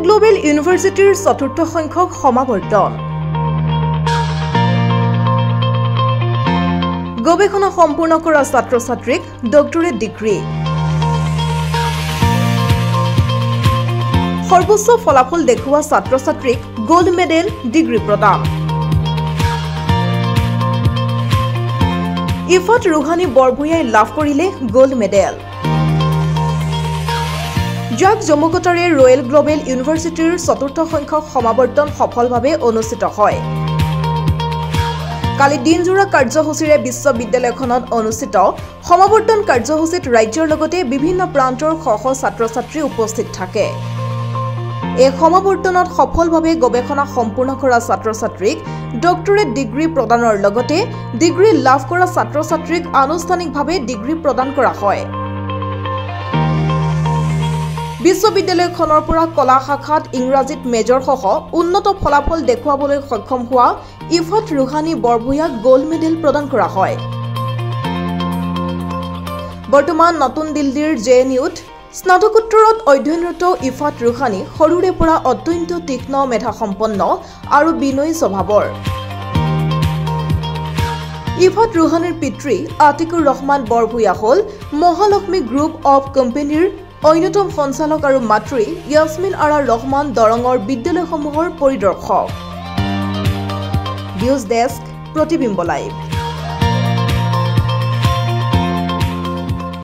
global ইউনিভাৰ্চিটিৰ চতুৰ্থ সংখ্যক সমাৱৰ্তন গৱেষণা সম্পূৰ্ণ কৰা ছাত্ৰ-ছাত্ৰীক ডক্টৰেট ডিগ্ৰী সৰ্বোচ্চ ফলাফল দেখুওৱা ছাত্ৰ-ছাত্ৰীক গোল্ড মেডেল ডিগ্ৰী প্ৰদান ইফাত ৰুহানী বৰভূঞাই লাভ কৰিলে গোল্ড মেডেল জাক জমকতাৰে ৰয়েল গ্লোবেল ইউনিভাৰ্চিটিৰ চতুৰ্থ সংখ্যক সমাৱৰ্তন সফলভাৱে অনুষ্ঠিত হয় কালি দিনজোৰা কাৰ্যসূচীৰে বিশ্ববিদ্যালয়খনত অনুষ্ঠিত সমাৱৰ্তন কাৰ্যসূচীত ৰাজ্যৰ লগতে বিভিন্ন প্ৰান্তৰ শ শ ছাত্ৰ-ছাত্ৰী উপস্থিত থাকে এই সমাৱৰ্তনত সফলভাৱে গৱেষণা সম্পূৰ্ণ কৰা ছাত্ৰ-ছাত্ৰীক ডক্টৰেট ডিগ্ৰী প্ৰদানৰ লগতে ডিগ্ৰী লাভ কৰা ছাত্ৰ-ছাত্ৰীক আনুষ্ঠানিকভাৱে ডিগ্ৰী প্ৰদান কৰা হয় বিশ্ববিদ্যালয়খনৰ পৰা কলা শাখাত ইংৰাজীত মেজৰ সহ উন্নত ফলাফল দেখুৱাবলৈ সক্ষম হোৱা ইফাত ৰুহানী বৰভূঞাক গোল্ড মেডেল প্ৰদান কৰা হয় বৰ্তমান নতুন দিল্লীৰ জেএনইউত স্নাতকোত্তৰত অধ্যয়নৰত ইফাত ৰুহানী সৰুৰে পৰা অত্যন্ত তীক্ষ্ণ মেধাসম্পন্ন আৰু বিনয়ী স্বভাৱৰ ইফাত ৰুহানীৰ পিতৃ আতিকুৰ ৰহমান বৰভূঞা হ'ল মহালক্ষ্মী গ্ৰুপ অফ কোম্পানীৰ অন্যতম সঞ্চালক আৰু মাতৃ ইয়াসমিন আৰা ৰহমান দৰঙৰ বিদ্যালয়সমূহৰ পৰিদৰ্শক নিউজ ডেস্ক প্ৰতিবিম্ব লাইভ